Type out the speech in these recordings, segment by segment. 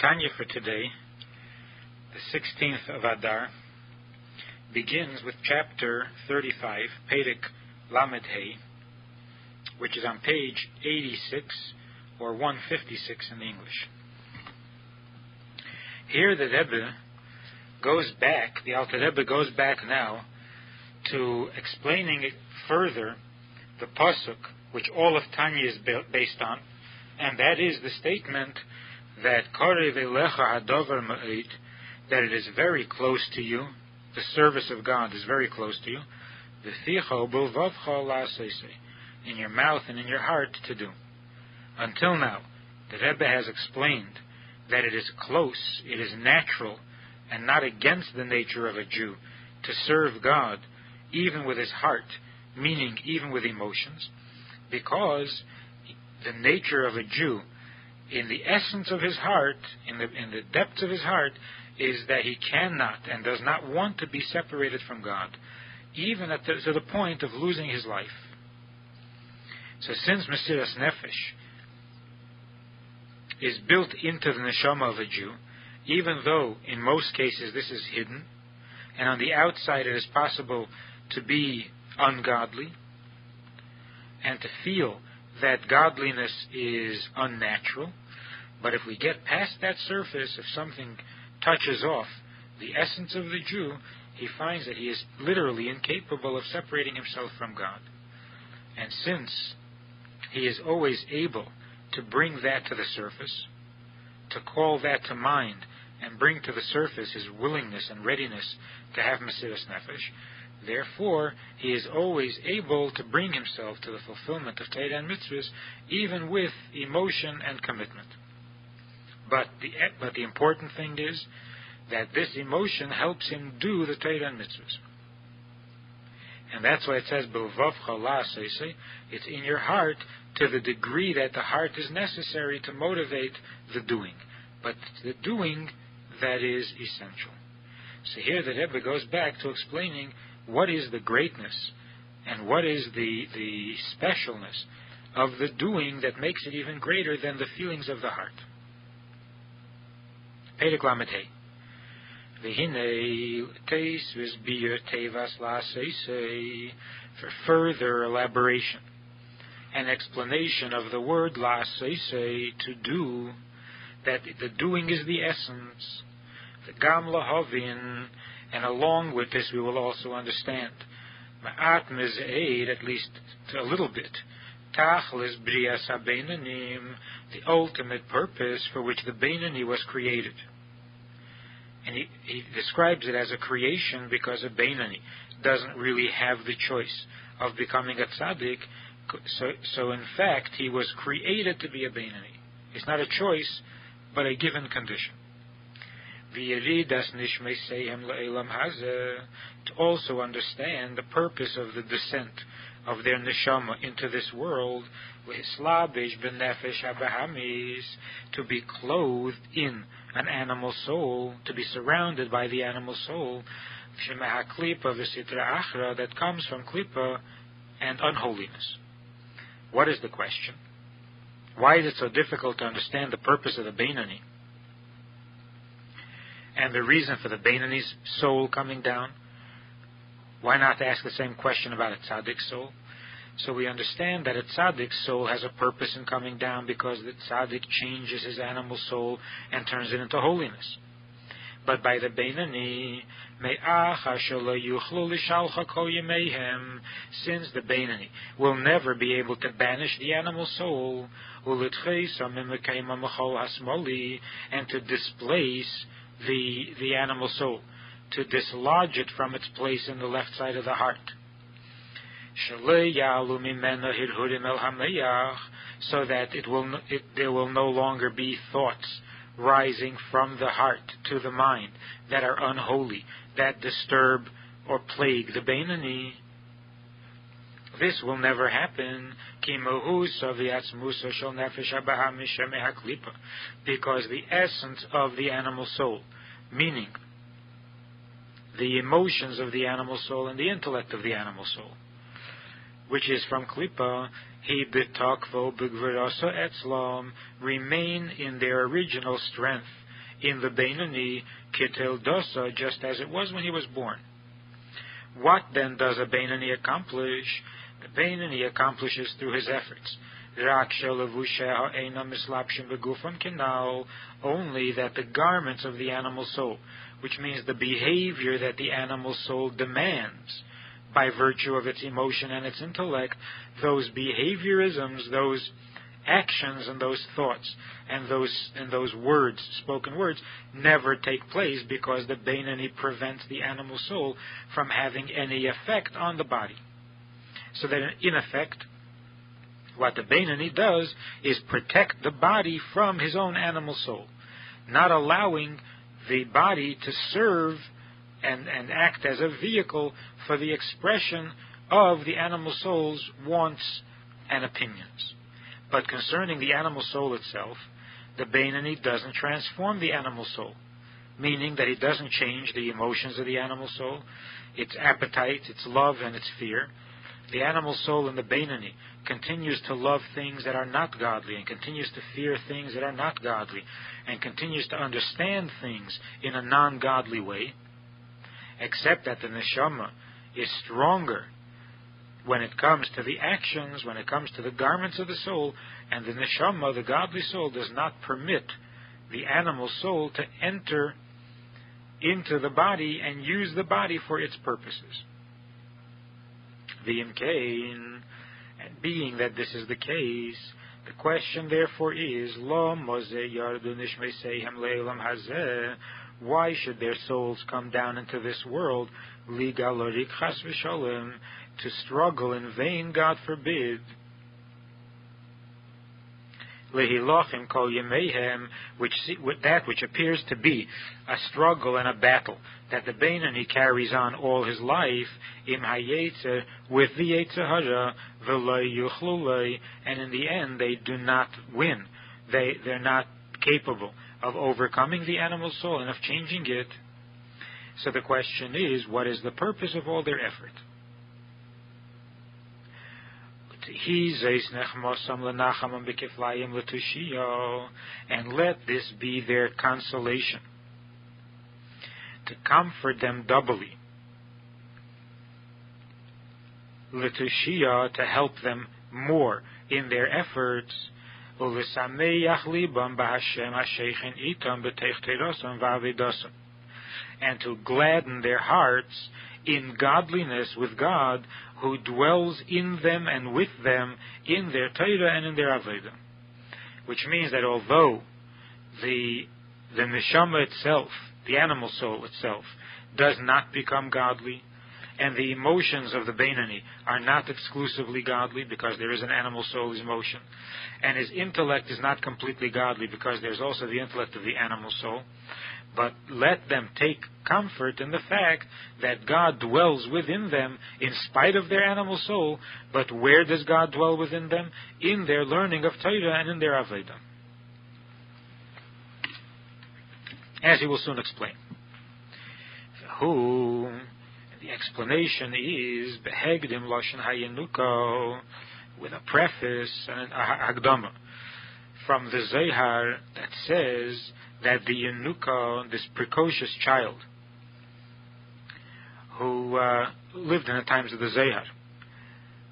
Tanya for today, the 16th of Adar, begins with chapter 35, Perek Lamed Hey, which is on page 86 or 156 in English. Here the Rebbe goes back, the Alter Rebbe goes back now to explaining it further the pasuk which all of Tanya is based on, and that is the statement that Karev Elecha Hadavar Ma'id, that it is very close to you, the service of God is very close to you, V'ficha B'lvavcha La'asesei, in your mouth and in your heart to do. Until now, the Rebbe has explained that it is close, it is natural, and not against the nature of a Jew to serve God, even with his heart, meaning even with emotions, because the nature of a Jew, in the essence of his heart, in the depths of his heart, is that he cannot and does not want to be separated from God, even to the point of losing his life. So since Mesiras Nefesh is built into the neshama of a Jew, even though in most cases this is hidden, and on the outside it is possible to be ungodly, and to feel that godliness is unnatural, but if we get past that surface, if something touches off the essence of the Jew, he finds that he is literally incapable of separating himself from God. And since he is always able to bring that to the surface, to call that to mind, and bring to the surface his willingness and readiness to have Mesiras Nefesh, therefore, he is always able to bring himself to the fulfillment of Torah and mitzvahs, even with emotion and commitment. But the important thing is that this emotion helps him do the Torah and mitzvahs. And that's why it says, B'lvavcha la'asesei, it's in your heart to the degree that the heart is necessary to motivate the doing. But the doing that is essential. So here the Rebbe goes back to explaining what is the greatness and what is the specialness of the doing that makes it even greater than the feelings of the heart. Perek Lamed Hey. V'hinei teis v'sbir tevas la'asesei, for further elaboration and explanation of the word la'asesei, to do, that the doing is the essence, the gam lahavin, and along with this we will also understand ma'at mez'eid, at least a little bit, tachlis brias habeinanim, the ultimate purpose for which the Beinani was created. And he describes it as a creation because a Beinani doesn't really have the choice of becoming a tzaddik. So in fact, he was created to be a Beinani. It's not a choice, but a given condition. To also understand the purpose of the descent of their neshama into this world, to be clothed in an animal soul, to be surrounded by the animal soul, that comes from klipa and unholiness. What is the question? Why is it so difficult to understand the purpose of the Beinani and the reason for the Beinani's soul coming down? Why not ask the same question about a tzaddik's soul? So we understand that a tzaddik's soul has a purpose in coming down because the tzaddik changes his animal soul and turns it into holiness. But by the Beinani, since the Beinani will never be able to banish the animal soul, and to displace the animal soul, to dislodge it from its place in the left side of the heart, so that there will no longer be thoughts rising from the heart to the mind that are unholy, that disturb or plague the Beinani. This will never happen, because the essence of the animal soul, meaning the emotions of the animal soul and the intellect of the animal soul, which is from Klippa, remain in their original strength in the Beinoni Kitel Dosa, just as it was when he was born. What then does a Beinoni accomplish? The Beinoni accomplishes through his efforts only that the garments of the animal soul, which means the behavior that the animal soul demands by virtue of its emotion and its intellect, those behaviorisms, those actions and those thoughts and those words, spoken words, never take place because the Beinoni prevents the animal soul from having any effect on the body. So that in effect, what the Beinoni does is protect the body from his own animal soul, not allowing the body to serve and act as a vehicle for the expression of the animal soul's wants and opinions. But concerning the animal soul itself, the Beinoni doesn't transform the animal soul, meaning that it doesn't change the emotions of the animal soul, its appetite, its love, and its fear. The animal soul in the Beinoni continues to love things that are not godly, and continues to fear things that are not godly, and continues to understand things in a non-godly way, except that the neshama is stronger when it comes to the actions, when it comes to the garments of the soul, and the neshama, the godly soul, does not permit the animal soul to enter into the body and use the body for its purposes. V'imkein, and being that this is the case, the question therefore is, Lo mozeh yardu nishmeisehem le'olam hazeh, why should their souls come down into this world, ligalorik chas v'sholem, to struggle in vain, God forbid, lehilochim kol yemehem, that which appears to be a struggle and a battle that the Beinoni carries on all his life, im hayetzer, with the yetzer hara, v'lo yuchlulei, and in the end they do not win. They're not capable of overcoming the animal soul and of changing it. So the question is, what is the purpose of all their effort? And let this be their consolation, to comfort them doubly, l'tushia, to help them more in their efforts, and to gladden their hearts in godliness with God, who dwells in them and with them in their Torah and in their Avodah. Which means that although the neshama itself, the animal soul itself, does not become godly, and the emotions of the Beinoni are not exclusively godly because there is an animal soul's emotion, and his intellect is not completely godly because there's also the intellect of the animal soul, but let them take comfort in the fact that God dwells within them in spite of their animal soul. But where does God dwell within them? In their learning of Torah and in their Avodah, as he will soon explain. The explanation is behegdim lashon hayenuko, with a preface and a hagdama from the Zohar that says that the Yenuka, this precocious child who lived in the times of the Zohar,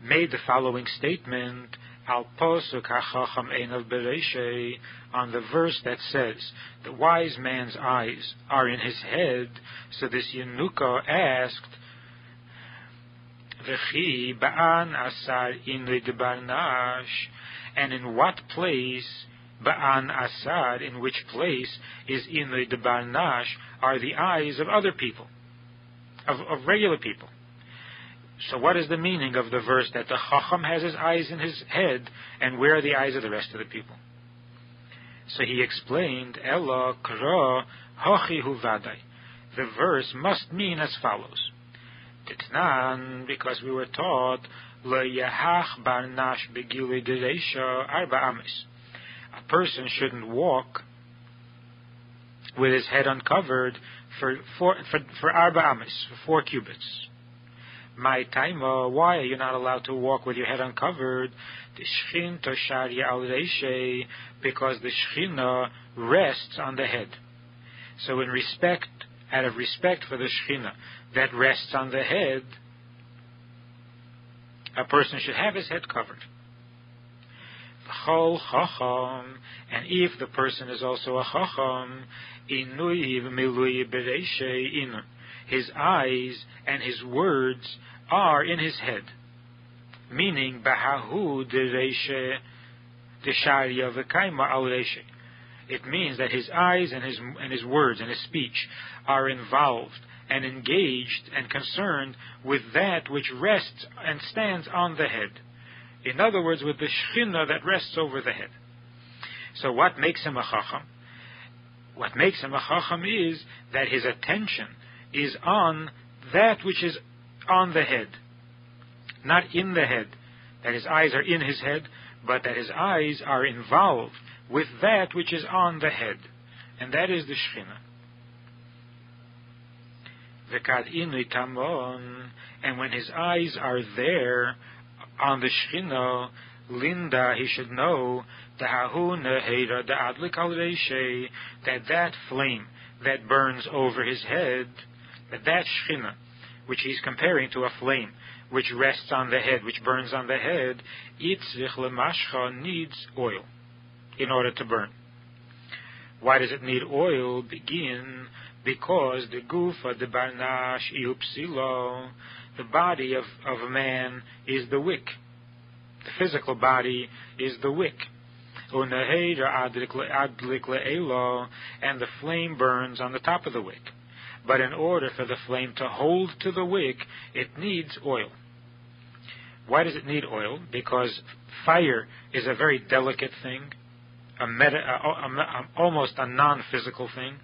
made the following statement, Al posuk hachacham einav bereishei, on the verse that says, the wise man's eyes are in his head. So this Yenuka asked, V'chi ba'an asar inri debarnash, and in what place, ba'an asar, in which place is inri debarnash, are the eyes of other people, of regular people. So what is the meaning of the verse that the Chacham has his eyes in his head, and where are the eyes of the rest of the people? So he explained, Ella kra hochi hu vadai. The verse must mean as follows. Titnan, because we were taught, le yahach barnash begilei dereisha arba amis. A person shouldn't walk with his head uncovered for arba amis, for 4 cubits. My taima, why are you not allowed to walk with your head uncovered? The shchin tosharya al reishei, because the shchina rests on the head. So out of respect for the Shekhinah that rests on the head, a person should have his head covered. Chol Chacham, and if the person is also a Chacham, his eyes and his words are in his head. Meaning, Bahahu Dereshe Desharia Vekaima Al Reshe. It means that his eyes and his words and his speech are involved and engaged and concerned with that which rests and stands on the head. In other words, with the Shekhinah that rests over the head. So what makes him a Chacham? What makes him a Chacham is that his attention is on that which is on the head. Not in the head, that his eyes are in his head, but that his eyes are involved with that which is on the head. And that is the Shekhinah. And when his eyes are there, on the Shekhinah, Linda, he should know that flame that burns over his head, that Shekhinah, which he's comparing to a flame, which rests on the head, which burns on the head, needs oil in order to burn. Why does it need oil? Because the gufa de barnash iupsilo, the body of a man is the wick. The physical body is the wick. And the flame burns on the top of the wick. But in order for the flame to hold to the wick, it needs oil. Why does it need oil? Because fire is a very delicate thing, almost a non-physical thing.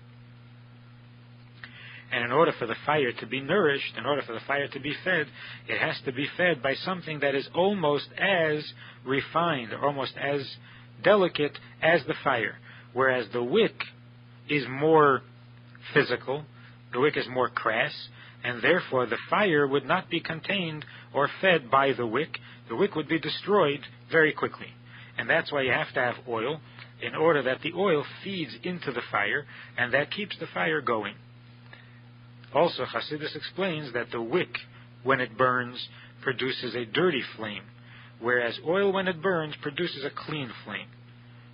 And in order for the fire to be nourished, in order for the fire to be fed, it has to be fed by something that is almost as refined, or almost as delicate as the fire. Whereas the wick is more physical, the wick is more crass, and therefore the fire would not be contained or fed by the wick. The wick would be destroyed very quickly. And that's why you have to have oil, in order that the oil feeds into the fire, and that keeps the fire going. Also, Chassidus explains that the wick, when it burns, produces a dirty flame, whereas oil, when it burns, produces a clean flame,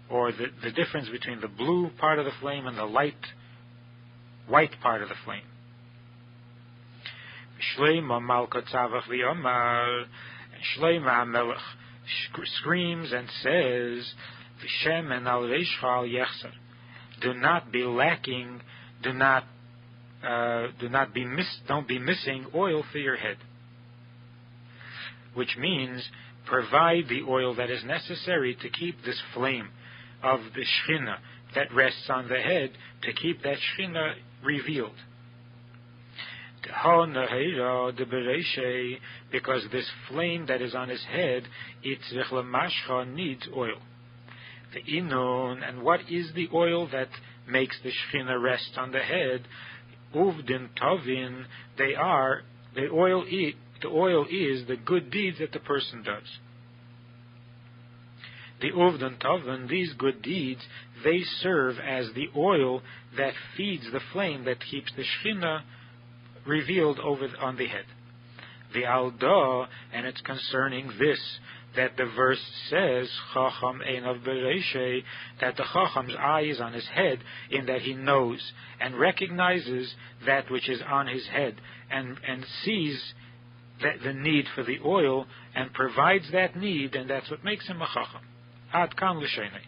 or the difference between the blue part of the flame and the white part of the flame. Shleima Malka Tzavach V'Yomar, Shleima HaMelech screams and says, V'Shem en al Reishcha al Yechzer, do not be lacking, don't be missing oil for your head. Which means, provide the oil that is necessary to keep this flame of the Shekhinah that rests on the head, to keep that Shekhinah revealed. Because this flame that is on his head, needs oil. And what is the oil that makes the Shekhinah rest on the head? Uvdin Tovin, the oil is the good deeds that the person does. The Uvdin Tovin, these good deeds, they serve as the oil that feeds the flame that keeps the Shekhinah revealed on the head. The Alda, and it's concerning this, that the verse says, Chacham Einav Bereshe, that the Chacham's eye is on his head, in that he knows and recognizes that which is on his head, and sees the need for the oil, and provides that need, and that's what makes him a Chacham. Ad kan l'shenei.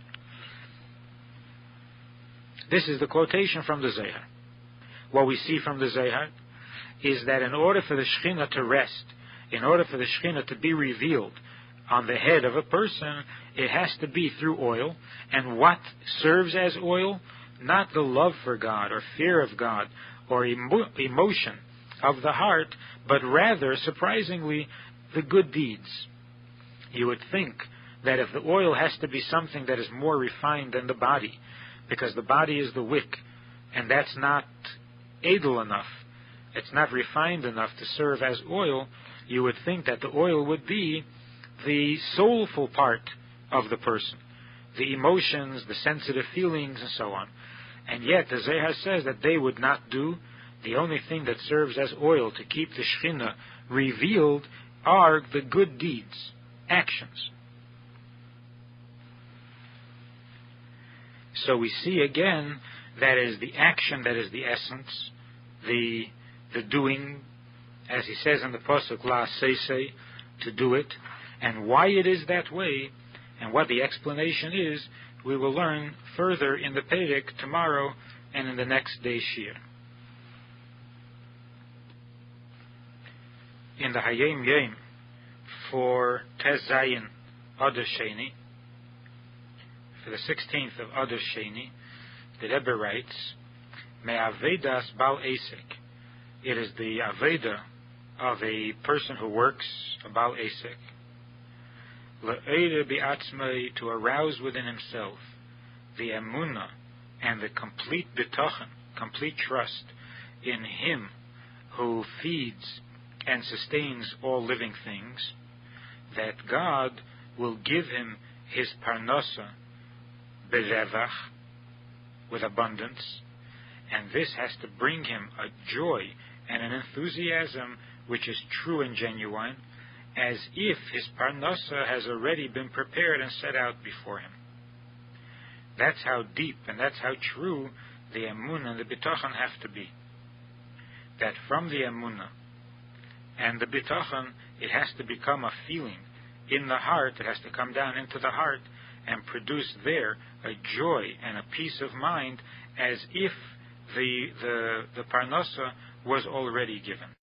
This is the quotation from the Zohar. What we see from the Zohar is that in order for the Shekhinah to rest, in order for the Shekhinah to be revealed on the head of a person, it has to be through oil. And what serves as oil? Not the love for God or fear of God or emotion of the heart, but rather, surprisingly, the good deeds. You would think that if the oil has to be something that is more refined than the body, because the body is the wick, and that's not edel enough, it's not refined enough to serve as oil, you would think that the oil would be the soulful part of the person, the emotions, the sensitive feelings, and so on. And yet the Zohar says that they would not do. The only thing that serves as oil to keep the Shekhinah revealed are the good deeds, actions. So we see again that is the action, that is the essence, the doing, as he says in the Pasuk, La Seisei, to do it, and why it is that way, and what the explanation is, we will learn further in the Perek tomorrow and in the next day's Shir. In the Hayom Yom for Tez Zayin Adar Sheni, for the 16th of Adar Sheni, the Rebbe writes, Me'avedas Bal Esek. It is the Aveda of a person who works, a Bal Esek. Le'ere bi'atzmei, to arouse within himself the emunah and the complete bitachon, complete trust in Him who feeds and sustains all living things, that God will give him his parnasa berevach, with abundance, and this has to bring him a joy and an enthusiasm which is true and genuine, as if his parnasa has already been prepared and set out before him. That's how deep and that's how true the emunah and the bitachon have to be. That from the emunah and the bitachon, it has to become a feeling in the heart. It has to come down into the heart and produce there a joy and a peace of mind, as if the parnasa was already given.